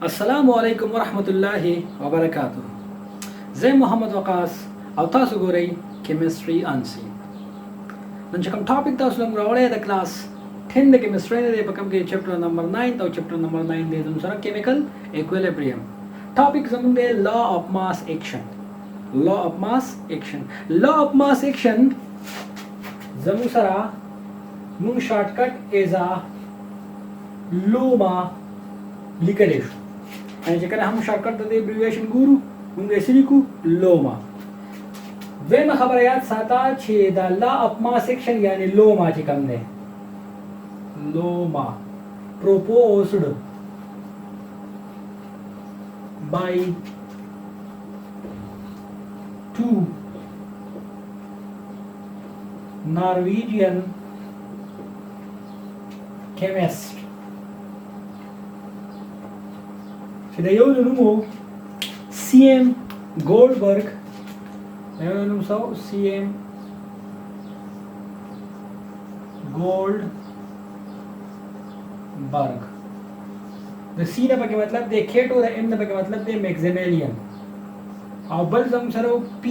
السلام علیکم ورحمت الله وبرکاته. زه محمد وقاص او تاسو ګورئ کیمستري انسی. نن چې کوم ټاپک تاسو لپاره راوړی د کلاس 10 د کیمستري نه په کوم کې چپټر نمبر 9 او چپټر نمبر 9 دی زموږ سره کیمیکل ایکویلیبریم. ټاپک زموږ دی لا اف ماس ایکشن. لا اف ماس ایکشن. لا اف ماس ایکشن زموږ سره موږ شارټکټ ایز لوما لیکلی شو. یعنی چې کله هم شارټکټ د ابریویشن ګورو موږ یې لیکو لوما. دویمه خبره یاد ساته چې د لا اف ماس ایکشن یعنی لوما چې کوم دی لوما proposed by two Norwegian chemists چې د یو نوم CM Goldberg یو نوم سو CM Goldberg د C نه پکې مطلب دی کېټو د M نه پکې مطلب دی میکزیمیلیان او بل زم سره P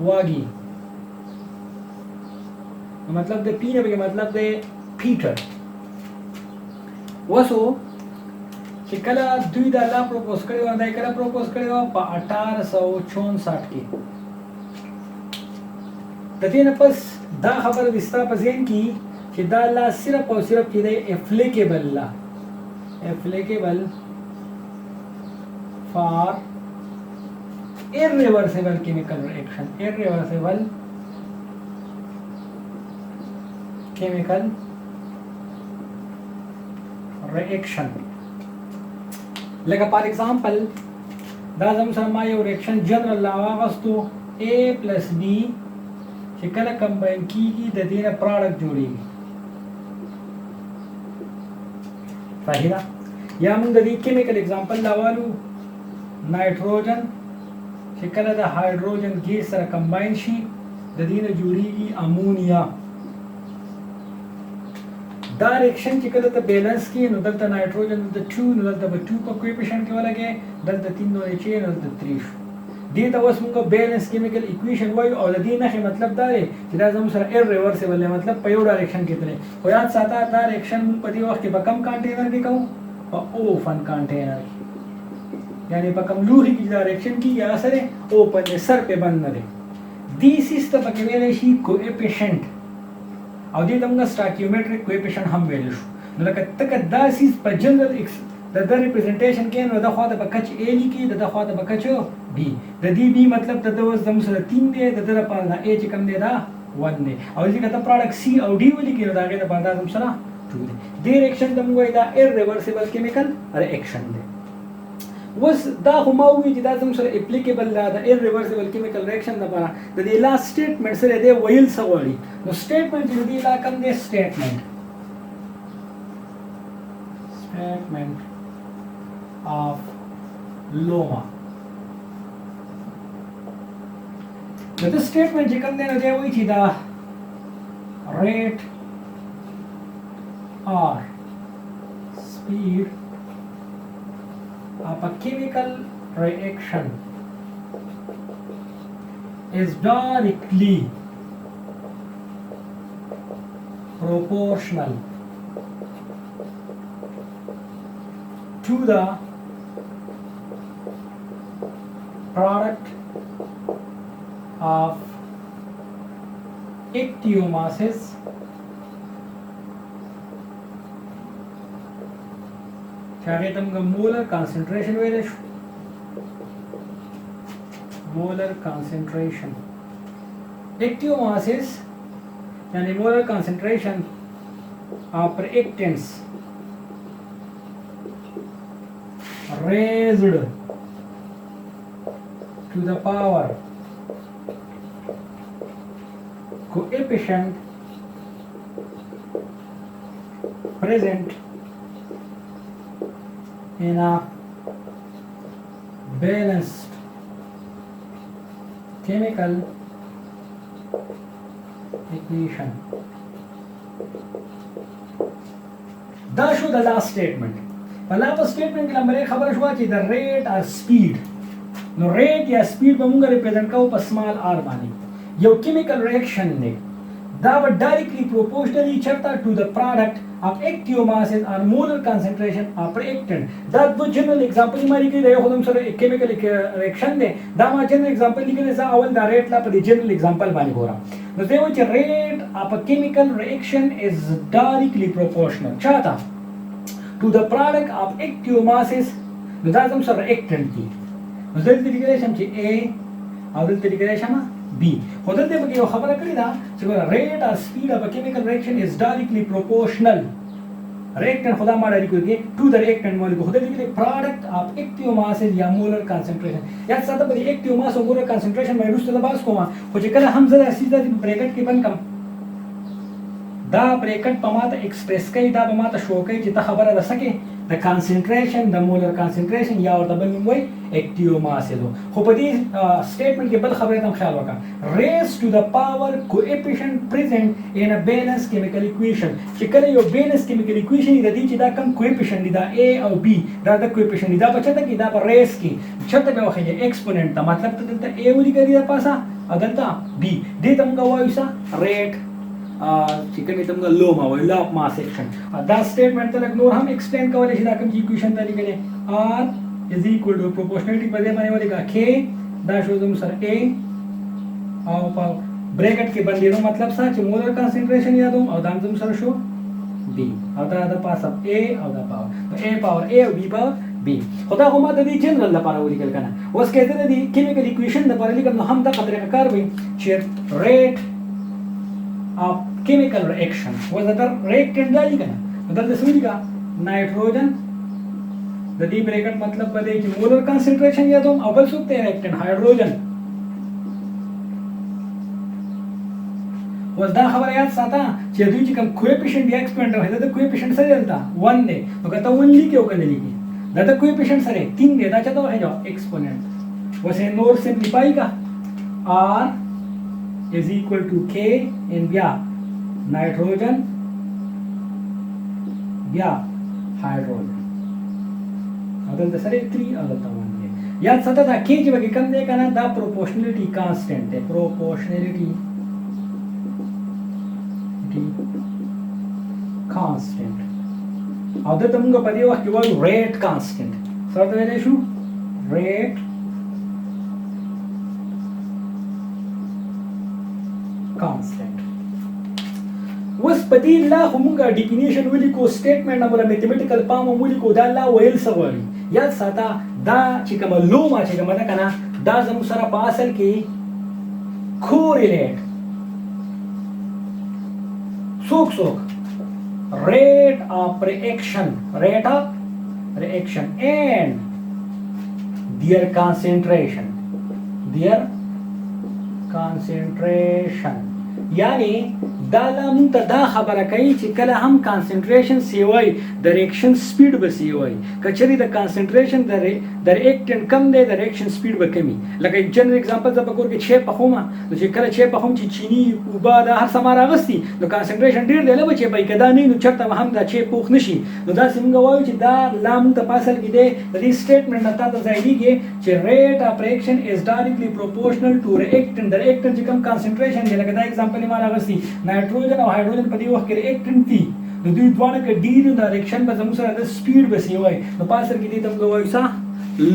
واګي مطلب د P نه پکې مطلب دی پیټر. وسو چې کله دوی دا لا پروپوز کړی و دا کله پروپوز کړی و په 1864 کې. د دې نه پس دا خبره وستا په ذهن کې چې دا لا صرف او صرف کې دی اپلیکیبل لا applicable for irreversible chemical reaction. Irreversible chemical reaction. Like for example, دا زموږ سره ما یو ریاکشن جنرال لا واغستو A plus B چې کله کمباین کیږي د دې نه پروډکټ جوړیږي. صحیح ده؟ یا موږ د دې کیمیکل اگزامپل لاوالو نایټروجن چې کله د هایدروجن ګیس سره کمباین شي د دې نه جوړیږي امونیا. دا ریاکشن چې کله ته بیلانس کې نو دلته نایټروجن د 2 نو دلته به 2 په کویفیشنټ کې ولګي دلته 3 نو چې نو دلته 3 شو. دې ته اوس موږ بیلانس کیمیکل ایکویشن وایو او د دې نه مطلب دا دی چې دا زموږ سره ایرریورسیبل دی مطلب په یو ډایرکشن کې تللی. خو یاد ساته دا ریاکشن موږ په دې وخت کې په کم کانټینر کې کوو په اوفن کانټینر کې یعنی په کم لوښي کې دا ریاکشن کېږي هغه سره اوپن دی سر پې بند نه دی. دې سیس ته پکې ویلی شي کویفیشنټ او دې ته موږ سټاکیومیټریک کویفیشنټ هم ویلی شو. نو لکه تکه دا سیس په جنرل د ریپرزنټیشن کې نو د خواته په کچ A لیکي د خواته په کچ B. د دې B مطلب د اوس زموږ سره 3 دی د لپاره دا A چې کوم دی دا 1 دی او چې کته پروډکټ C او D ولیکي نو دا غي د باندې زموږ سره 2 دی. دې ریاکشن د موږ دا ایرریورسیبل کیمیکل ریاکشن دی. وس دا خو ما وی چې دا زموږ سره اپلیکیبل دا د ایرریورسیبل کیمیکل ریاکشن لپاره د دې لاست سټیټمنټ سره دی ویل څه وړي. نو سټیټمنټ چې دی لا کوم دی سټیټمنټ of Loma. Now this statement چې کوم دی نو دی وایي چې دا rate or speed of a chemical reaction is directly proportional to the product of active masses चाहे तुमको molar concentration वेले molar concentration active masses यानी molar concentration of reactants raised to the power coefficient present in a balanced chemical equation. دا شو د لاست سټیټمنټ. په لاست سټیټمنټ کې لمبره خبره شو چې د ریټ اور سپیډ، نو ریټ یا سپیډ به موږ ریپرزینټ کوو په سمال آر باندې. یو کیمیکل ریاکشن دی دا به ډایرکټلی پروپورشنلی چرته ټو د پروډکټ of active masses or molar concentration of reactant. دا دو جنرال एग्जांपल ماری کې دی خو هم سره کیمیکل ریاکشن دی. دا ما جنرال एग्जांपल لیکل زه اول دا ریټ لا په جنرال एग्जांपल باندې ګورم. نو دی و چې ریټ of a chemical reaction is directly proportional چاته to the product of active masses. نو دا هم سره reactant دی. نو دلته لیکل شم چې A او دلته لیکل شم B. خو دلته به یو خبره کړی دا چې ریټ اور سپیډ اف ا کیمیکل ریاکشن از ډایرکټلی پروپورشنل. reactant خدا ما ډایرکټ کوي ټو د reactant molecule. خدا لیکلي product of active masses یا molar concentration. یا څه ته په active mass او molar concentration مې روسته د باس کومه خو چې کله هم زره سیده د بریکټ کې بند کم دا بریکټ په ماته ایکسپریس کوي، دا په ماته شو کوي چې ته خبره ده سکه د کانسنټریشن د مولر کانسنټریشن یا ورته بل نوم وای اکټیو ماس دی. خو په دې سټیټمنټ کې بل خبره ته خیال وکړه، ریز ټو د پاور کوئفیشنٹ پریزنٹ ان ا بیلنس کیمیکل ایکویشن. چې کله یو بیلنس کیمیکل ایکویشن د دې چې دا کم کوئفیشنٹ دی دا A او B دا د کوئفیشنٹ دی دا په چته کې دا په ریز کې چته به وخت ایکسپوننٹ دا مطلب ته دلته A ولیکري دا پاسه او دلته B دې ته موږ وایو څه ریټ چې کومه تمګه لو ما ویل اپ ما سیکشن. دا سټیټمنټ ته نور هم ایکسپلین کولای شي دا کوم ایکویشن ته لیکل R is equal to proportionality په دې باندې ولیکا K دا شو زم سره A او په بریکټ کې باندې نو مطلب څه چې مولر کانسنټریشن یادوم او دا زم سره شو B او دا د پاسه A او دا پاور A پاور A او B پاور B. خدا خو ما د دې جنرال لپاره ولیکل کنه. اوس کېته د کیمیکل ایکویشن لپاره لیکل نو هم دا قدرې کار وي چې ریټ of chemical reaction was the reactant डाली करना मतलब समझ का नाइट्रोजन د دې بریکټ مطلب بده چې مولر کانسنټریشن یا دوم اول سوکته reactant هایدروجن was دا خبره یاد ساته چې دوی چې کوم کوئفیشنٹ یا ایکسپوننٹ راځي دا کوئفیشنٹ سره دلته 1 دی نو کته 1 لیکي او کنه لیکي دا د کوئفیشنٹ سره 3 دی دا چاته وایي ایکسپوننٹ وسه نور سمپلیفای کا r is equal to K in بیا nitrogen بیا hydrogen اول د سره 3 اول ته باندې یاد ساته دا K چې وګ کم دی کنه دا proportionality constant دی proportionality constant او د تمګه په دې وخت کې وایو rate constant سره ویلې شو rate constant. وس پدې لا همغه ډیفینیشن ولیکو سټیټمنټ نمبر میتھمیټیکل پام ولیکو دا لا ویل سوالي یاد ساته دا چې کوم لو ما چې کوم دا کنه دا زمو سره په اصل کې کوریلیټ څوک rate of reaction and their concentration یعنی دا لامون ته دا خبره کوي چې کله هم کانسنټریشن سیوای د ریاکشن سپیډ به سیوای کچري د کانسنټریشن د ریاکټنټ کم دی د ریاکشن سپیډ به کمی. لکه جنرال एग्जांपल ز په کور کې 6 پخومه نو چې کله 6 پخوم چې چینی او با د هر سماره غستی نو کانسنټریشن ډیر دی لکه چې به کدا نه نو چرته هم دا 6 پوخ نشي نو دا څنګه وایو چې دا لامون ته پاسل کې دی د دې سټیټمنټ نتا ته ځای دیږي چې ریټ اف ریاکشن از ډایرکټلی پروپورشنل ټو ریاکټنټ د ریاکټنټ چې کم کانسنټریشن دی لکه دا एग्जांपल یې مالا غستی نایټروجن او هایدروجن په دې وخت کې ریاکټنټ دي نو دوی دواړه کې ډیر د ریاکشن په زموږ سره د سپیډ به سیوای نو پاسر کې دې تم وایو څه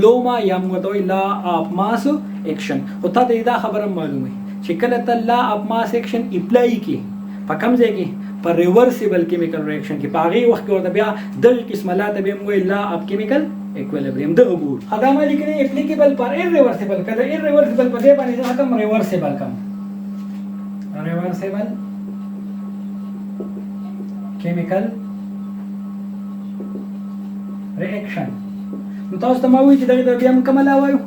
لوما یا موږ ته لا اف ماس ایکشن او ته دا خبره معلومه چې کله ته لا اف ماس ایکشن اپلای کی په کوم ځای کې په ریورسیبل کیمیکل ریاکشن کې په هغه وخت کې ورته بیا د قسم لا ته به موږ لا اف کیمیکل equilibrium د عبور هغه مالي کې اپلیکیبل پر irreversible کله irreversible په دې باندې ځکه کوم reversible chemical reaction نو تاسو ته ما وی چې دغه بیا هم کومه لا وایو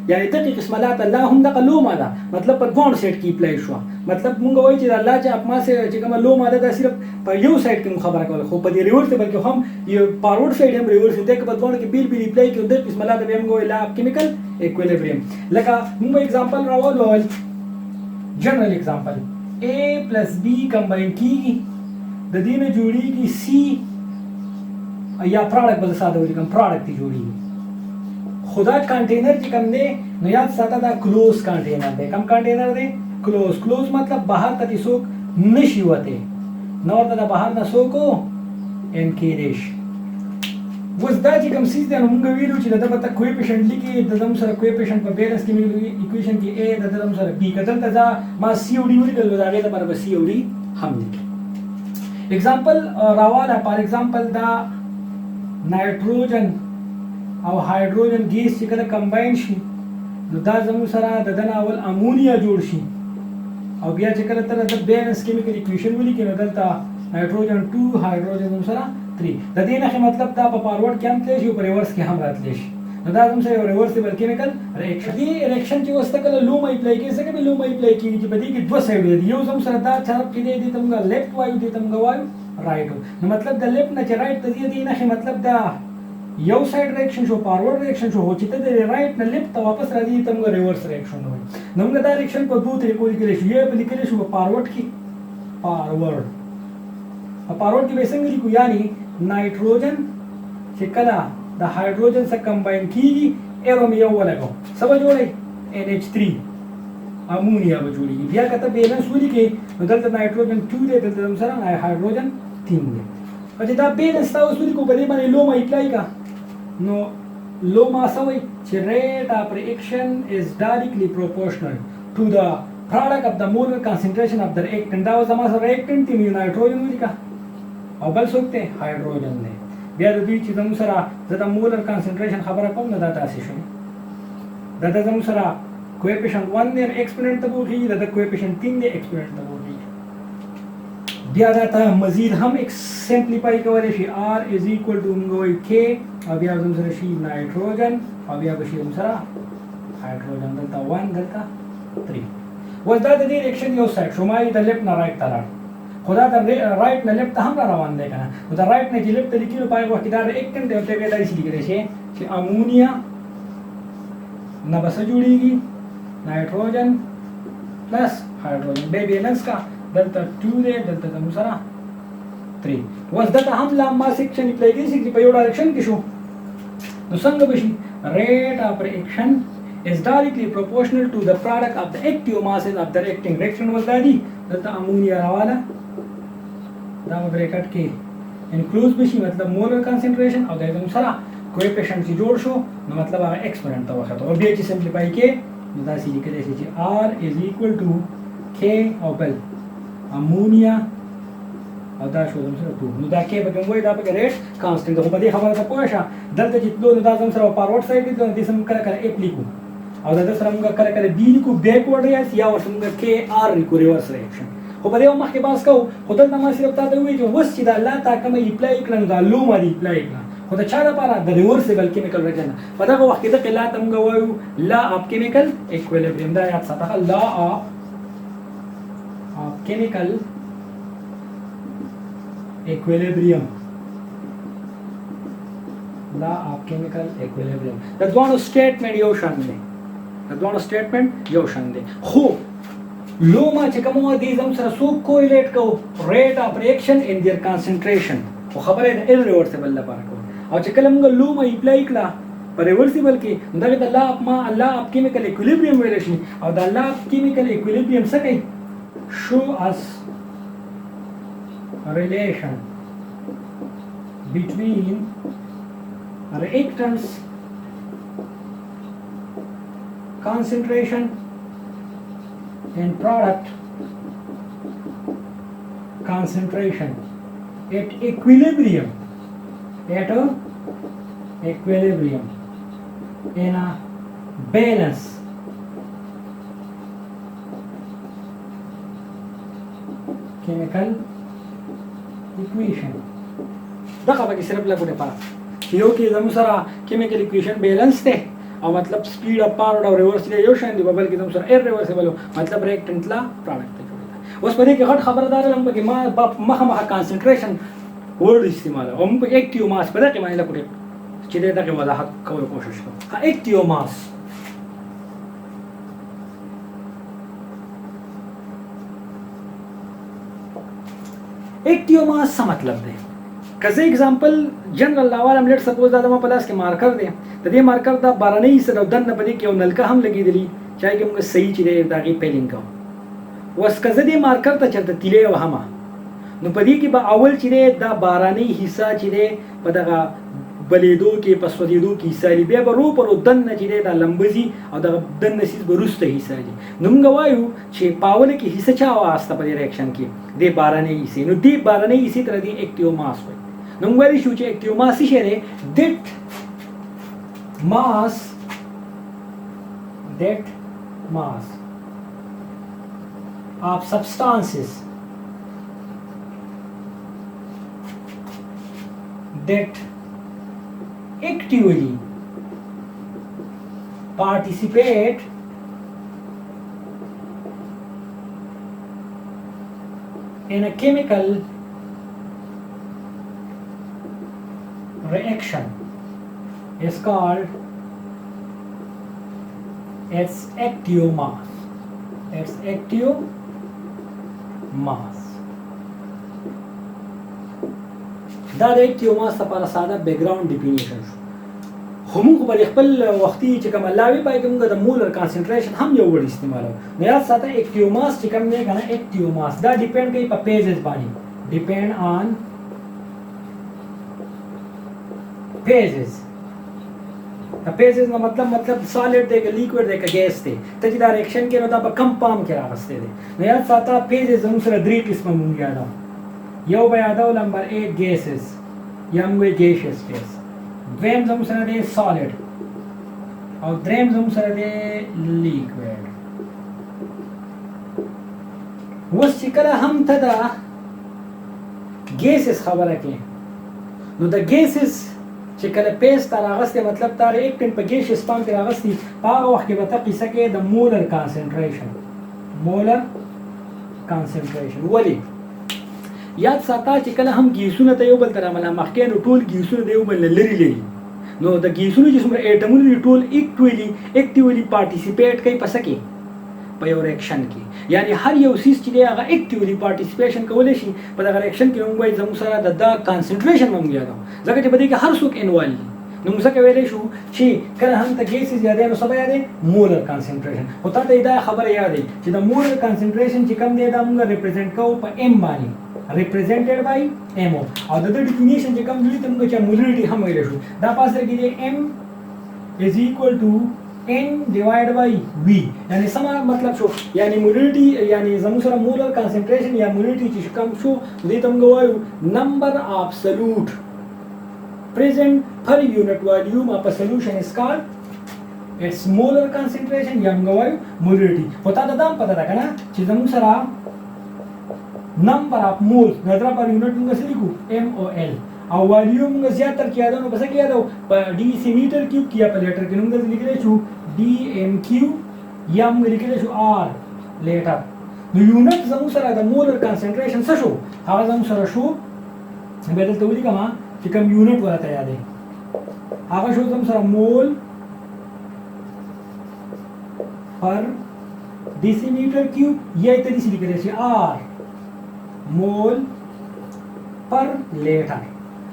یعنی ته قسم لا ته لا هم د لو ماده مطلب په دوه سیټ کې اپلای شو مطلب مونږ وایو چې الله چې اپما سه چې کومه لو ماده دا صرف په یو سایت کې خبره کوله خو په دې ریورسیبل کې هم یو فارورډ سایډ هم ریورسیبل ده که په دوه کې بیل اپلای کې د قسم لا ته به موږ لا کیمیکل equilibrium. لکه موږ اگزامپل راوړو جنرال اگزامپل A plus B کمباین کیږي د دې نه جوړیږي C یا پروډکټ به ساده ولیکم پروډکټ جوړیږي خدا کنټینر چې کوم دی نو یاد ساته دا کلوز کنټینر دی کوم کنټینر دی کلوز مطلب بهر ته څوک نشي وته نو ورته د بهر نه څوک ان کېدش وز دا چې کوم سیس دی نو موږ ویلو چې دا به کویفیشنټ لیکي د دم سره کویفیشنټ په بیلنس کې موږ ایکویشن کې A د دم سره B کتل ته ما C او D ولیکل دا غي د برابر C او D هم لیکي एग्जांपल रावाला for example दा नाइट्रोजन او hydrogen gas چې کله کمباین شي نو دا زموږ سره د دنا اول امونیا جوړ شي او بیا چې کله تر د بیلنس کیمیکل ایکویشن ولیکي نو دلته نایټروجن 2 هایدروجن سره 3 د دې نه مطلب دا په فارورډ کې هم تللی شي او په ریورس کې هم راتلی شي نو دا زموږ سره ریورسیبل کیمیکل ریاکشن دی ریاکشن چې وسته کله لو مې اپلای کیږي څنګه لو مې اپلای کیږي چې په دې کې دوه سایډ دي یو زموږ سره دا طرف کې دی تمګه لیفت وایو دی تمګه وایو رائټ نو مطلب د لیفت نه چې رائټ ته دی نه مطلب دا یو سایډ ریاکشن شو فارورډ ریاکشن شو چې ته د رائټ نه لیفت ته واپس راځي تمګه ریورس ریاکشن وایي نو موږ دا ریاکشن په دوه طریقو لیکل شي یو په لیکل شو په فارورډ کې فارورډ کې به څنګه لیکو یعنی نایټروجن چې کله د هایدروجن سره کمباین کیږي ایروم یو ولګو سبا جوړي NH3 امونیا به جوړیږي بیا کته بیلنس ولیکي نو دلته نایټروجن 2 دی دلته سره هایدروجن 3 دی او چې دا بیلنس تاسو ولیکو په دې باندې لو ما اپلای کا نو لو ما سوي چې rate of reaction is directly proportional to the product of the molar concentration of the reactant دا زما سره reactant دی نایټروجن ولیکا او بل څوک ته هایدروجن دی بیا د دې چې زموږ سره د مولر کانسنټریشن خبره کوم نه دا تاسو شو دا د زموږ سره کویفیشنټ 1 دی ایکسپوننټ ته وږي دا د کویفیشنټ 3 دی ایکسپوننټ ته وږي بیا دا ته مزید هم سمپلیفای کولای شي R = K او بیا زموږ سره شي نایټروجن او بیا به شي زموږ سره هایدروجن دلته 1 دلته 3 وځ دا د دې ریاکشن یو سایډ شومای د لیفت نه رائټ ته خدا د رائټ نه لیفت هم روان دی کنه نو د رائټ نه چې لیفت ته لیکلو پای وخت دا ریاکټنټ دی او ته به دا شي لیکل شي چې امونیا نه بس جوړیږي نایټروجن پلس هایدروجن به بیلنس کا دلته 2 دی دلته د مسره 3 وس دته هم لا ما سیکشن اپلای کیږي چې په یو ډایرکشن کې شو نو څنګه بشي ریټ اف ریاکشن is directly proportional to the product of the active masses of the reacting reaction was that دلته امونیا راواله دا بریکټ کې انکلوز بشي مطلب مولر کانسنټریشن او د دې سره کویفیشنټ چې جوړ شو نو مطلب هغه ایکسپوننټ ته وخت او بیا چې سمپلیفای کې نو دا سې لیکل شي چې R = K او بل امونیا او دا شو زم سره 2 نو دا کې به کوم وای دا په ریټ کانستنټ خو په دې خبره ته پوه شه دلته چې نو دا زم سره فارورډ سایډ دي نو دې سم کله کله اپلیکو او دا سره موږ کله کله B لیکو بیکورډ یا ورسره K R لیکو ریورس ریاکشن خو په دې مخکې باس کو خو دلته ما صرف تاسو وایي چې وس چې دا الله تا کوم اپلای کړل دا لو ما دی اپلای کړل خو دا چا لپاره د ریورسیبل کیمیکل ریاکشن په دغه وخت کې د لا تم غوايو لا اف کیمیکل ایکویلیبریم دا یاد ساته لا اف کیمیکل equilibrium law of chemical equilibrium دا دوه سټیټمنټ یو شان دي دا دوه سټیټمنټ یو شان دي خو لو ما چې کومه دي زم سره سو کوریلیټ کو ریټ اف ریاکشن ان देयर کانسنټریشن خو خبره ده irreversible لپاره کو او چې کله موږ لو ما اپلای کړه په ریورسیبل کې دا د لا اف ما الله اف کیمیکل ایکویلیبریم ویل شي او دا لا اف کیمیکل ایکویلیبریم څه کوي show us relation between reactants concentration and product concentration at equilibrium in a balance chemical equation دا خبره کې صرف لګونه پاره یو کې زموږ سره کیمیکل ایکویشن بیلانس ته او مطلب سپیډ اپ فارورډ او ریورس دی یو شان دی بل کې زموږ سره ایرریورسیبل مطلب ریاکټنټ لا پروډکټ ته جوړیږي اوس په دې کې غټ خبردار لم کې ما مخه کانسنټریشن ورډ استعمال او موږ اکټیو ماس په دې کې باندې لګونه چې دغه وضاحت کوو کوشش کوو اکټیو ماس active mass څه مطلب دی؟ کزه एग्जांपल جنرال لاوال هم لیټ سپوز دا ما پلاس کې مارکر دی د دې مارکر دا بارنۍ سره دنه پدې کې یو نلکه هم لګېدلی چې هغه موږ صحیح چې دی دا غي پیلینګ کوو. وس کزه دې مارکر ته چرته تیلې وهمه نو پدې کې به اول چې دی دا بارنۍ حصہ چې دی په دغه بلیدو کې پسودیدو کې حصہ دی بیا به رو پر دنه چې دی دا لمبزي او د دنه سیس بروسته حصہ دی. نو موږ وایو چې پاول کې حصہ چا واسطه په ریاکشن کې دی بارنۍ حصہ نو دی بارنۍ حصہ تر دې اکټیو ماس وایي. نو موږ وایو چې اکټیو ماس څه دی؟ that mass of substances that actively participate in a chemical reaction is called its active mass. Its active mass. دا د اکټیو ماس لپاره ساده بیک ګراوند ډیفینیشن شو. همغه په خپل وختي چې کوم لاوی پای کوم د مولر کانسنټریشن هم یو وړ استعمالو. نو یاد ساته اکټیو ماس چې کوم نه کنه اکټیو ماس دا ډیپند کوي په پیجز باندې. ډیپند آن پیجز. پیجز نو مطلب سالډ دی که لیکوډ دی که ګیس دی ته چې دا ریاکشن کې نو دا په کم پام کې راغسته دی. نو یاد ساته پیجز زموږ سره درې قسمه مونږ یادو. یو به یادو نمبر 8 gases یا موږ gaseous phase. دویم زموږ سره دی solid او دریم زموږ سره دی liquid. اوس چې کله هم ته دا gases خبره کې نو د gases چې کله پیس ته راغسته مطلب تاره یک ټن په gaseous فارم کې راغستی په هغه وخت کې به ته قیسه کې د molar concentration ولی یاد ساته چې کله هم گیسونه ته یو بل تر عمله مخکې نو ټول گیسونه د یو بل لري لري نو د گیسونو چې څومره اټمونه دي ټول اکټیولی پارټیسیپیټ کوي په سکه په یو ریاکشن کې یعنی هر یو سیس چې دی هغه اکټیولی پارټیسیپیشن کولای شي په دغه ریاکشن کې موږ وایي زموږ سره د کانسنټریشن موږ یادو ځکه چې په دې کې هر څوک انوال دي نو موږ څنګه ویلای شو چې کله هم ته ګیسز یادې نو سبا یادې مولر کانسنټریشن او ته دا خبره یادې چې د مولر کانسنټریشن چې کم دی دا موږ ریپرزینټ کوو په ام باندې represented by MO او د ډیفینیشن چې کوم دی ته موږ چې مولریټي هم ویل شو دا پاسه کې دی M is equal to N divided by V یعنی سم مطلب شو یعنی مولریټي یعنی زموږ سره مولر کانسنټریشن یا مولریټي چې کوم شو دې ته موږ وایو نمبر اف سولوټ present per unit volume of a solution is called its molar concentration یا موږ وایو مولریټي پتا دا پتا ده کنه چې زموږ سره number of moles نظر پر یونټ موږ څه لیکو MOL او والیوم موږ زیاتره کې یادو نو پس کې یادو په ډي سي میټر کیوب کې یا په لیټر کې موږ لیکلی شو DMQ یا موږ لیکلی شو R لیټر نو یونټ زموږ سره د مولر کانسنټریشن څه شو هغه زموږ سره شو به دلته ولیکم چې کوم یونټ ورته یادې هغه شو زموږ سره مول پر ډي سي میټر کیوب یا ته دې لیکلی شي R مول پر لیټر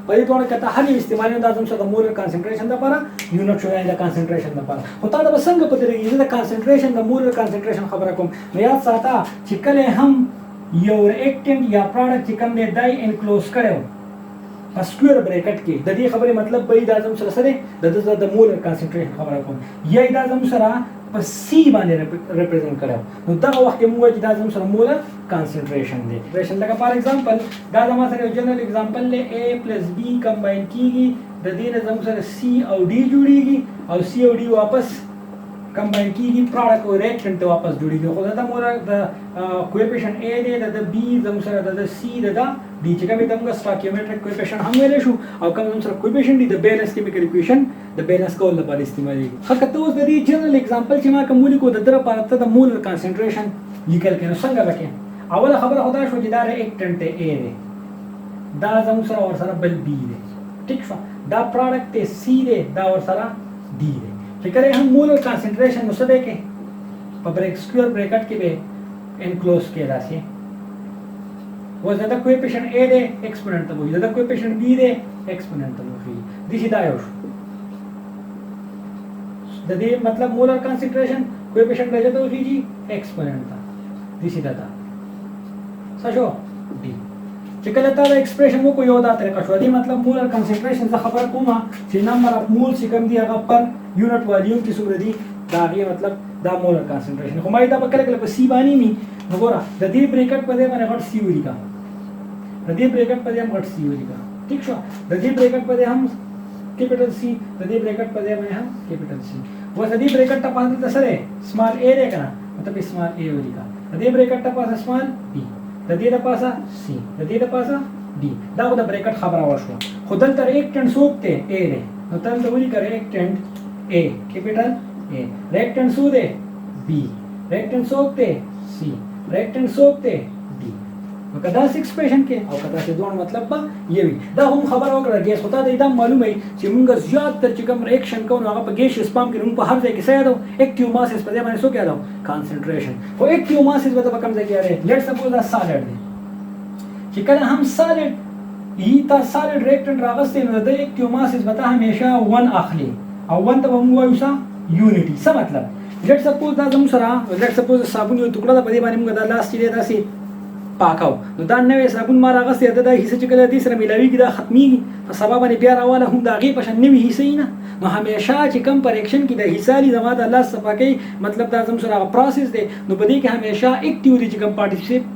په دې ډول کته هر استعمال د اعظم څخه مولر کانسنټریشن د لپاره یونټ شو یا د کانسنټریشن لپاره خو تا د څنګه پته لګي د کانسنټریشن د مولر کانسنټریشن خبره کوم نو یاد ساته چې کله هم یو ریاکټنټ یا پروډکټ چې کوم دی دای انکلوز کړو په سکویر بریکټ کې د دې خبره مطلب به د اعظم سره د مولر کانسنټریشن خبره کوم یا د اعظم سره په سی باندې ریپرزینټ کړو نو دا وخت کې موږ چې دا زموږ سره مولر کانسنټریشن دی ریشن لکه فار ایگزامپل دا زموږ سره یو جنرال ایگزامپل له A + B کمباین کیږي د دې نه زموږ سره C او D جوړیږي او C او D واپس کمباین کیږي پروډکټ او ریاکټنټ ته واپس جوړیږي خو دا مولر د کویفیشنټ A دی د B زموږ سره د C د D چې کومه دغه سټاکیومټریک کویفیشنټ هم ویل شو او کوم زموږ سره کویفیشنټ دی د بیلنس کیمیکل ایکویشن د بیلنس کول لپاره استعمالي حقیقت اوس د دې جنرال ایگزامپل چې ما کوم لیکو د در لپاره ته د مولر کانسنټریشن لیکل کینو څنګه وکړي اوله خبره خدا شو چې دا ریاکټنټ A دی دا زموږ سره ور سره بل B دی ٹھیک شو دا پروډکټ C دی دا ور سره D دی چې کله هم مولر کانسنټریشن نو څه دی کې په بریک سکویر بریکټ کې به انکلوز کې راشي و زده کویفیشنټ a دی ایکسپوننټ ته وایي، زده کویفیشنټ b دی ایکسپوننٹ ته وایي. دې دا یو شو د دې مطلب مولر کانسنټریشن کویفیشنټ راځي ته وایي ایکسپوننټ ته دې دا څه شو d. چې کله تا دا ایکسپریشن وکړو یو دا طریقه شو، دې مطلب مولر کانسنټریشن زه خبر کوم چې نمبر اف مول چې کوم دی هغه پر یونټ والیوم کې څومره دی، دا غي مطلب دا مولر کانسنټریشن. خو ما دا په کله کله په سی باندې می وګوره د دې بریکټ په دې باندې غټ سی ولیکا، د دې بریکټ په دې هم غټ سی ولیکا، ٹھیک شو. د دې بریکټ په دې هم کیپټل سی، د دې بریکټ په دې باندې هم کیپټل سی. و د دې بریکټ ته پاتې د سره سمال ا دی کنه، مطلب سمال ا ولیکا. د دې بریکټ ته پاتې سمال بی، د دې د پاسه سی، د دې د پاسه डी. دا د بریکټ خبره وشو. خو دلته ریکټنټ څوک دی a دی، نو تل ولي کړه ریکټنټ a کیپټل a، ریکټنټ څو دی b، ریکټنټ څوک دی c، ریکټنټ څوک دی d. نو کدا ایکسپریشن کې او کدا چې دوه مطلب به یوي. دا هم خبره وکړه ګیس هوتا دا معلومه چې موږ زیات تر چې کوم ریاکشن کوو هغه په ګیس سپام کې موږ په هر ځای کې څه یادو اکټیو ماسز په دې باندې څه یادو کانسنټریشن. خو اکټیو ماسز به په کوم ځای کې یادې، لیټس سپوز دا سالډ دی چې کله هم سالډ ای تا سالډ ریاکټنټ راغستې نو د اکټیو ماسز به همیشه 1 اخلي او 1 ته موږ وایو څه یونټي. څه مطلب لیټس سپوز دا زموږ سره لیټس سپوز صابون یو ټوکړه ده په دې باندې موږ دا لاس چې داسې پاکاو، نو دا نوې صابون ما راغستې دا حصہ چې کله دې سره ملاويږي دا ختميږي په سبب باندې بیا راواله هم دا غي په شان نوې حصہ نه. نو همیشه چې کم پر اکشن کې د حصہ لري زما د الله صفاکي مطلب دا زم سره پروسس دی، نو په دې کې همیشه اکټیولی چې کم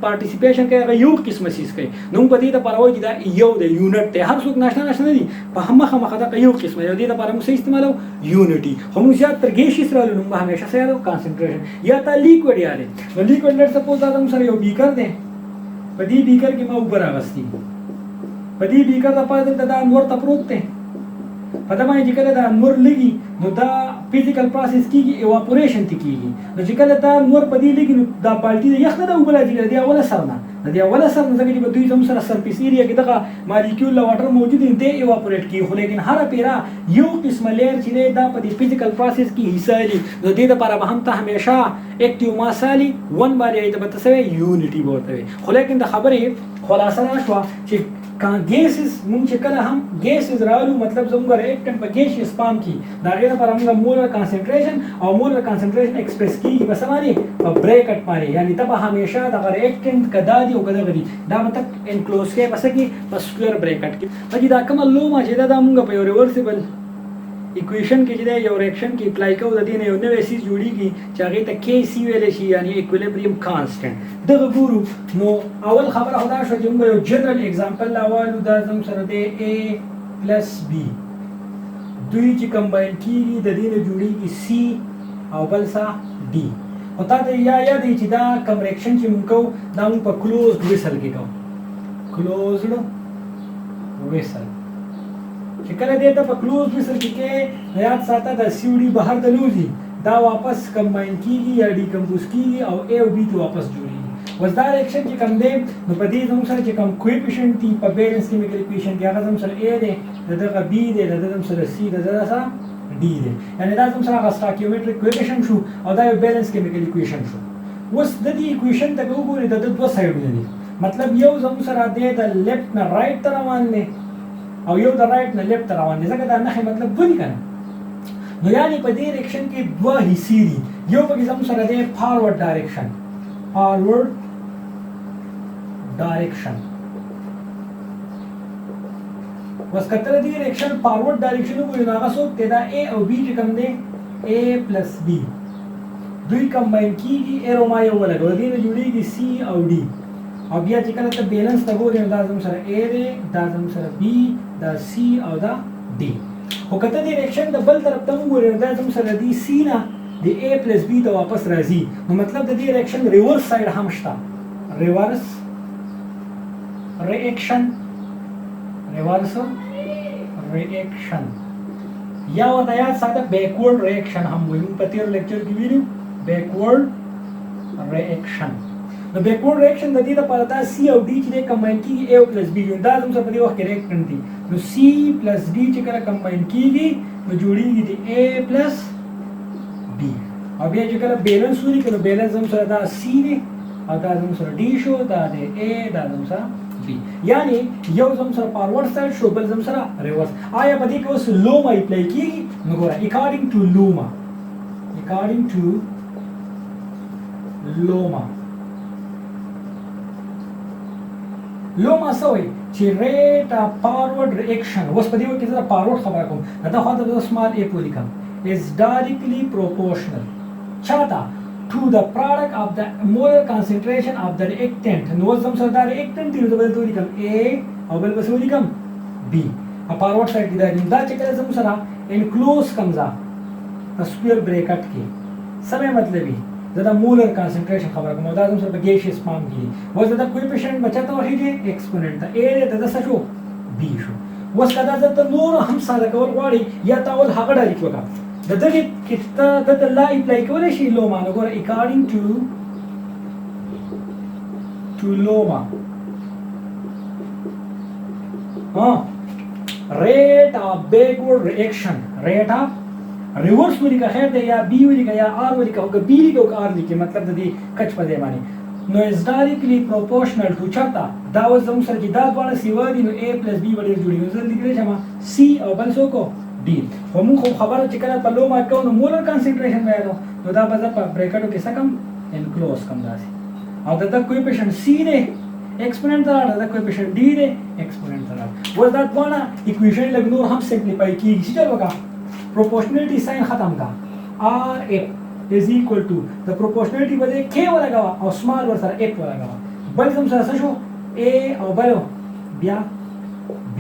پارټیسیپیشن کوي هغه یو قسم سیس کوي. نو په دې د پروايي دا یو د یونټ ته هر څوک ناشنا نه دي په همخه مخه دا یو قسم یو دې د لپاره موږ استعمالو یونټي. هم زیات تر ګیس سره نو همیشه سره کانسنټریشن یا تا لیکوډ یاله. نو لیکوډ لیټ سپوز دا زم سره یو بیکر دی، په دې بیکر کې ما اوپر راغستی، په دې بیکر د پاره د انور ته پروت دی، په دا باندې چې کله دا انور لګي نو دا فزیکل پروسس کیږي ایواپوریشن ته کیږي. نو چې کله دا انور په دې لګي نو دا بالټي د یخ نه د اوبل دی اوله سر نه د اوله سر نه چې په دوی زم سره سرفیس ایریا کې دغه مالیکول واټر موجود دی دی ایواپوریټ کیږي. خو لیکن هر پیرا یو قسم لیر چې دا په دې فزیکل پروسس کې حصہ لري، نو دې لپاره به هم ته همیشه اکټیو ماسالي 1 باندې د بتسوي یونټي ورته. خو لیکن د خبرې خلاصه شو چې ګیسز مونږ چې کله هم ګیسز راولو مطلب زموږ ریاکټنټ په ګیس سپام کی دا غیر پر موږ مولر کانسنټریشن او مولر کانسنټریشن ایکسپریس کیږي په سمانی په بریکټ باندې، یعنی تبه همیشه د ریاکټنټ کدا دی او کدا غدي دا مطلب انکلوز کې پس کې په سکوير بریکټ کې په دا کوم لوما چې دا موږ په یو ریورسیبل ایکویشن کې چې دا یو ریاکشن کې اپلای کوو د دې نه یو نوې سیس جوړیږي چې هغه ته کې سی ویل شي یعنی ایکویلیبریم کانسټنټ. دغه ګورو نو اول خبره خدا شو چې موږ یو جنرال اگزامپل لاوالو دا زم سره د a + b دوی چې کمباین کیږي د دې نه جوړیږي c او بل څه d. او تا ته یا دی چې دا کوم ریاکشن چې موږ کوو دا موږ په کلوزډ ویسل کې کوو، کلوزډ ویسل چې کله دې ته په کلوز ویسل کې یاد ساته د سیوډي بهر د لوزي دا واپس کمباین کیږي یا ډیکمپوز کیږي او a او b ته واپس جوړیږي. وزدار اکشن چې کم دی نو په دې زموږ سره چې کم کویفیشنټ دی په بیلنس کیمیکل ایکویشن کې هغه زموږ سره a دی، دغه b دی، دغه زموږ سره c، دغه سره d دی، یعنی دا زموږ سره سټاکیومټریک کویفیشنټ شو او دا یو بیلنس کیمیکل ایکویشن شو. اوس د دې ایکویشن ته وګورئ د دوه سایډونه دي، مطلب یو زموږ سره دی د لیفت نه رائټ ته روان دی او یو د رائټ نه لیفت روان دي، ځکه دا نه مطلب ودی کنه. نو یعنی په دې ډایرکشن کې دوه حصے دي، یو پکې زموږ سره دی فارورډ ډایرکشن، فارورډ ډایرکشن. وس کتر دې ډایرکشن فارورډ ډایرکشن وګورئ نو هغه څوک دی دا a او b چې کوم دی a + b دوی کمباین کیږي ایرو ما یو ولګو دې نه جوړیږي c او d. او بیا چې کله ته بیلنس ته ګورې دا زموږ سره a دی، دا زموږ سره b، دا c او دا d. خو کته دې ریاکشن د بل طرف ته وګورې دا زموږ سره دی c نه د a + b ته واپس راځي، نو مطلب د دې ریاکشن ریورس سایډ هم شته، ریورس ریاکشن، ریورس ریاکشن یا ورته یاد ساته بیکورډ ریاکشن هم وایي. په تیر لیکچر کې ویلو بیکورډ ریاکشن. نو بیکورډ ریاکشن د دې لپاره دا c او d چې کمباین کیږي a او + b دا زموږ په دې وخت کې ریاکټنټ دي، نو c + d چې کله کمباین کیږي نو جوړیږي د a + b. او بیا چې کله بیلنس وري کله بیلنس زموږ سره دا c دی او دا زموږ سره डी شو دا د A دا زموږ سره B یعنی یو زموږ سره فارورډ سایډ شو بل زموږ سره ریورس آیا په دې کې اوس لوما اپلای کیږي نو ګوره according to لوما لوما سوي چې ریټ اف فارورډ ریاکشن اوس په دې وخت کې زه فارورډ خبره کوم دا خو د سمال ا په لیکم is directly proportional چاته to the product of the molar concentration of the reactant نو زم سره دا reactant دی نو بل ته لیکم A او بل بس لیکم B په فارورډ سایډ کې دا چې کله زم سره انکلوز کمزا سکوير بریکټ کې سمه مطلبي دا مولر کانسنټریشن خبره کوم دا زم سره په ګیشیس فارم کې وز دا کویفیشنت بچاته وهیږي ایکسپوننت ته A ته د څه شو B شو وس کدا زه ته نور هم ساده کول غواړي یا تاول هغه ډایرکټ وکړه د دغه کته د لا اپلای کول شي لوما نو ګور according to لوما rate of backward reaction rate of reverse ولیکه خیر دی یا B ولیکه یا R ولیکه او B لیکه او R لیکه مطلب د دې کچ په دی باندې نو is directly proportional to چاته دا اوس زموږ سره چې دا دواړه سیوا دي نو A plus B وړي جوړي نو زه لیکلی شم C او بل څوک D خو موږ خبره چې کله په لوما کوو نو مولر کانسنټریشن وایو نو دا به په بریکټو کې څه کم انکلوز کم داسې او دا کویفیشنت C دی ایکسپوننت راځي دا کویفیشنت D دی ایکسپوننت راځي ور دا ونه ایکویشن لګ نور هم سمپلیفای کیږي چې وکړه proportionality sign ختم کا RF is equal to the proportionality بده K ولګاوه او small ور سره F ولګاوه بل زم سره څه شو A او بل بیا B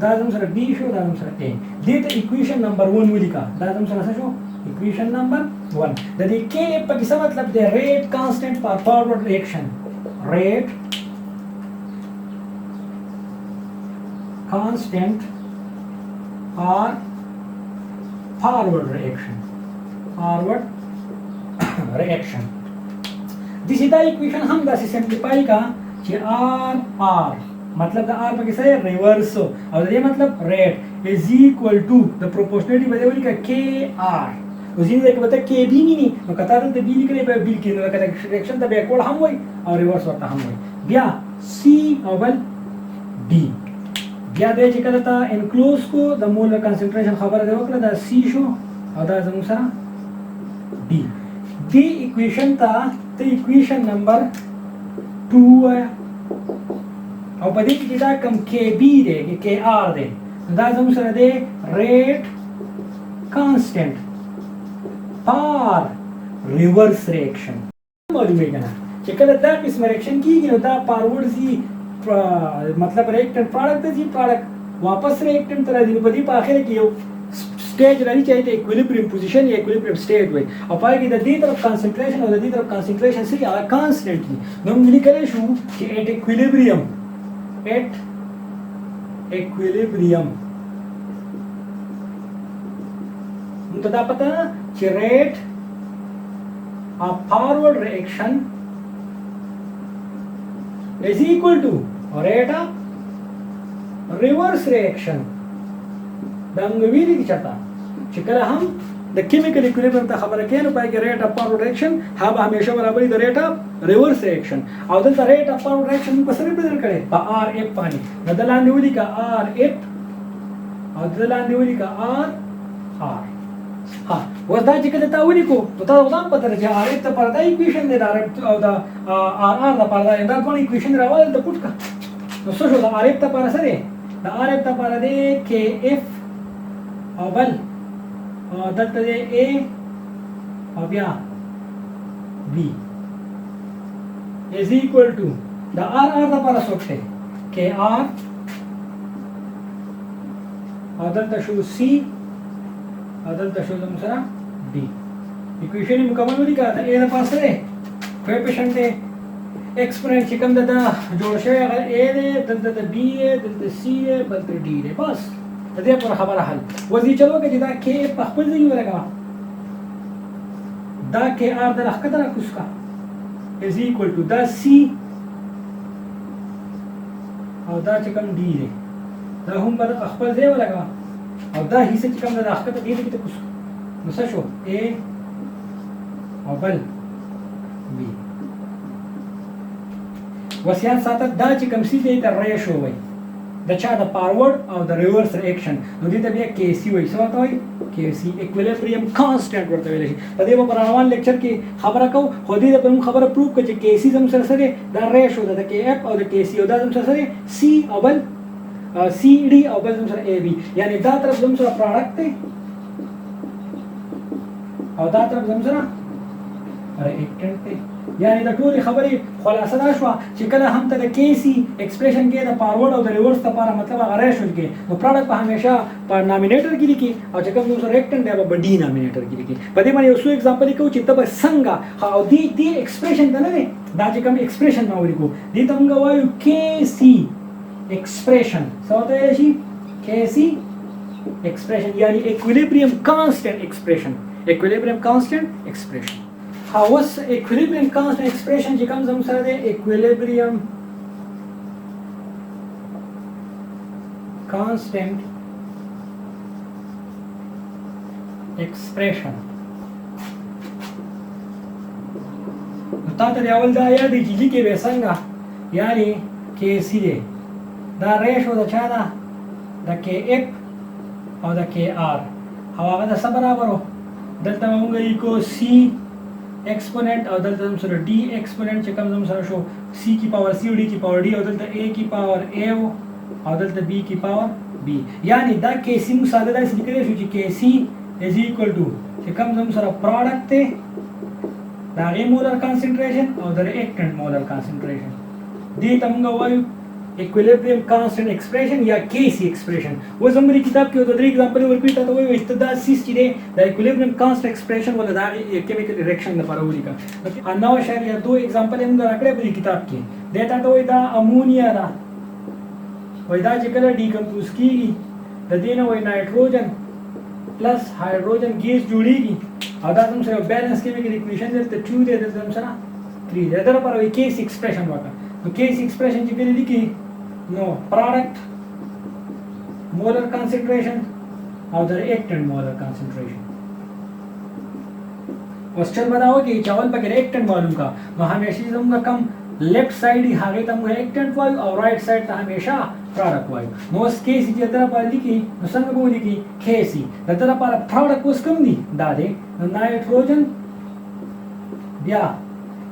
دا زم سره B شو دا زم سره A دې ته equation number 1 ولیکا دا زم سره څه شو equation number 1 د دې K په څه مطلب دی rate constant for forward reaction rate constant or forward reaction this is the equation हम दासी सिंप्लीफाई का कि R मतलब the R पे कैसे रिवर्स और ये मतलब rate is equal to the proportionality बदे बोली का KR उसी ने बता KB नहीं तो कतार तो B लिखने पे B के ना करेक्ट रिएक्शन तो बैकवर्ड हम वही और रिवर्स होता हम वही बिया C और बल D بیا د چې کله تا انکلوز کو د مولر کانسنټریشن خبره دی وکړه دا C شو او دا زموږ سره D دی ایکویشن ته ایکویشن نمبر 2 او په دې کې دا کم KB دی KR دی دا زموږ سره دی ریټ کانسټنټ فار ریورس ریاکشن معلومه کنه چې کله دا قسم ریاکشن کیږي نو دا فارورډ زی मतलब रिएक्टेंट प्रोडक्ट जी प्रोडक्ट वापस रिएक्टेंट तरह दिन पदी په اخر کې یو स्टेज لري چې د इक्विलिब्रियम पोजीशन या equilibrium state وي او پای کې د دې طرف کانسنټریشن او د دې طرف کانسنټریشن سره هغه کانستنټ دي نو موږ لیکلی شو چې at equilibrium نو دا پته چې rate of forward reaction is equal to rate of reverse reaction دا موږ ویلي چې چاته چې کله هم د کیمیکل ایکویلیبریم ته خبره کینو پای کې ریټ اف فارورډ ریاکشن هغه همیشه برابر دی د ریټ اف ریورس ریاکشن او دلته ریټ اف فارورډ ریاکشن په سره بدل کړي په ار اف باندې د لاندې ولي کا ار اف او د لاندې ولي کا ار ودا چې کله تا ولیکو نو تا ودا په درجه ار اف ته پردا ایکویشن دی ار اف او دا ار ار د پردا دا کوم ایکویشن راوړل د پټ کا نو څه شو د ار اف ته پر سره د ار اف ته پر دی کې اف او بل دلته دی A او بیا B is equal to the RR د پر سوکته KR او دلته شو C او دلته شو زموږ سره D ایکویشن مکمل ولیکا دا A د پر سره کویفیشنت دی ایکسپوننت چې کوم د جوړ شوی هغه A دی دلته د B دی دلته C دی بلته D دی بس د دې پر خبره حل وځي چلو کې دا کې په خپل ځای ولګا دا کې ار د حقیقت را کوس کا is equal to دا C او دا چې کوم D دی دا هم په خپل ځای ولګا او دا هیڅ چې کوم د حقیقت دې ته کوس نو څه شو A او بل B وسیات ساته دا چې کوم سی دی د ریشو وای د چا د فارورډ او د ریورس ریاکشن نو دې ته بیا کې سی وای څه ورته وای کې سی ایکویلیبریم کانسټنټ ورته ویل شي په دې په روان لیکچر کې خبره کو خو دې په خبره پروف کړي چې کې سی زم سره سره د ریشو د کې اف او د کې سی او دا زم سره سره سی او بل سی ډي او بل زم سره ای بي یعنی دا طرف زم سره پروډکټ دی او دا طرف زم سره ریاکټنټ دی یعنی د ټولې خبرې خلاصه دا شو چې کله هم ته د کیسی ایکسپریشن کې د فارورډ او د ریورس لپاره مطلب هغه ریشو کې نو پروډکټ په همیشه په نامینیټر کې لیکي او چې کوم سره ریاکټنټ دی په ډي نامینیټر کې لیکي په دې باندې یو څو اگزامپل کوو چې تبه څنګه او دې ایکسپریشن ته نه دی دا چې کوم ایکسپریشن نو ولیکو دې ته موږ وایو کیسی ایکسپریشن څه ته ویل شي کیسی ایکسپریشن یعنی ایکویلیبریم کانسټنټ ایکسپریشن ایکویلیبریم کانسټنټ ایکسپریشن اوس equilibrium constant expression چې کوم زموږ سره دی equilibrium constant expression نو تا ته اول دا یاد دی چې کې به څنګه یعنی کې سی دی دا ریشو د چا ده د کې اف او د کې آر او هغه د څه برابر دلته موږ لیکو سی एक्सपोनेंट और दलता हम sir D exponent चकम हम sir show सी की पावर सी और डी की power D और दलता ए की पावर ए और दलता बी की पावर बी यानी दा के सी मुसादा इस लिख रहे हैं कि सी इज इक्वल टू चकम हम सर प्रोडक्ट थे दा ए मोलर कंसंट्रेशन और द रिएक्टेंट मोलर कंसंट्रेशन दी तमंगा वायु इक्विलिब्रियम कांस्टेंट एक्सप्रेशन या केसी एक्सप्रेशन वो हमारी किताब के दो एग्जांपल वर पीटा तो वो इब्तदा सिस चिरे द इक्विलिब्रियम कांस्टेंट एक्सप्रेशन वाला दा केमिकल रिएक्शन द पारोली का अन्ना शायद या दो एग्जांपल हम रखड़े पूरी किताब के देता तो दा अमोनिया दा वैदा जकला डिकंपोज की द देना वो नाइट्रोजन प्लस हाइड्रोजन गैस जुड़ेगी आधा तुम से बैलेंस केमिकल इक्वेशन दे तो 2 दे तुम सरा 3 दे दर पर केस एक्सप्रेशन वाला तो केस एक्सप्रेशन जी के लिखी no product molar concentration और the reactant molar concentration question बताओ कि चावल पर reactant वॉल्यूम का तो हमेशा दूंगा कम लेफ्ट साइड ही आगे तम reactant वॉल्यूम और राइट साइड था हमेशा प्रोडक्ट वॉल्यूम नो केस की तरह पर लिखी तो संग को लिखी केसी तरह पर प्रोडक्ट उस कम दी दादे नाइट्रोजन या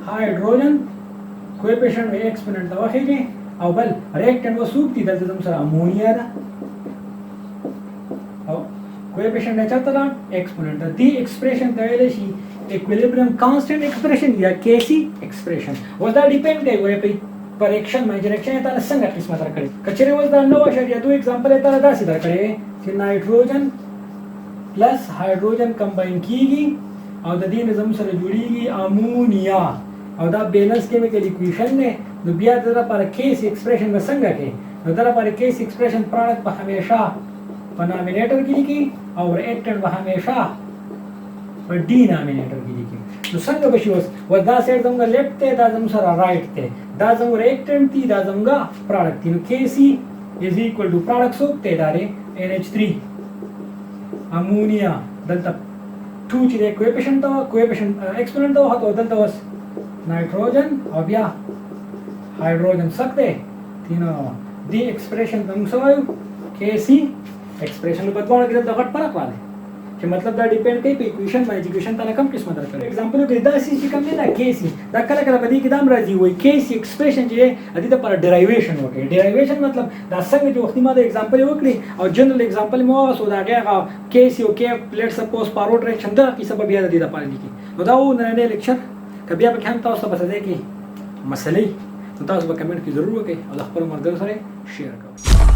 हाइड्रोजन कोएफिशिएंट में एक्सपोनेंट दवा है او بل ریاکټنټ وسوب دي دلته زم سره امونیا ده او کویفیشنټ چاته ده ایکسپوننټ دی ایکسپریشن ته ویل شي ایکویلیبریم کانسټنټ ایکسپریشن یا کیسی ایکسپریشن و دا ډیپند دی وای په ریاکشن باندې ریاکشن ته څنګه قسمه درکړي کچره وز دا نو شریعه دو एग्जांपल ته داسې درکړي چې نایټروجن پلس هایدروجن کمباین کیږي او د دې نظم سره جوړیږي امونیا او دا بیلنس کیمیکل ایکویشن نه نو بیا دغه پر کیس ایکسپریشن به څنګه کې نو دغه پر کیس ایکسپریشن پروډکټ به همیشه په نامینیټر کې لیکي او ریاکټنټ به همیشه په ډي نامینیټر کې لیکي نو څنګه بشي اوس ودا سایډ زموږ لیفټ ته دا زموږ سره رائټ ته دا زموږ ریاکټنټ دی دا زموږ پروډکټ دی نو کیسی از ایکوال ټو پروډکټ سو ته دارې NH3 امونیا دلته 2 چې د کویفیشنټ دا کویفیشنټ ایکسپوننټ دا هته دلته وس नाइट्रोजन और या हाइड्रोजन सकते तीनों दी एक्सप्रेशन तुम सवायो केसी एक्सप्रेशन में बतवाना कि दगट फरक वाले कि मतलब दा डिपेंड कई पे इक्वेशन में इक्वेशन ता कम किस्म दर करे एग्जांपल के दा सी कम ने दा केसी दा कला कला बदी की दाम राजी हुई केसी एक्सप्रेशन जे अदी दा पर डेरिवेशन हो गई डेरिवेशन मतलब दा संग जो वक्त में दा एग्जांपल वकली और जनरल एग्जांपल में सो दा गया केसी ओ के लेट्स सपोज पारोड रिएक्शन दा की सबब याद दी दा पार लिखी तो दा वो नए लेक्चर कभी आप हम तौर बता दें कि मसले तो तौर पर कमेंट की ज़रूर है और खबर मर्दों से शेयर करो।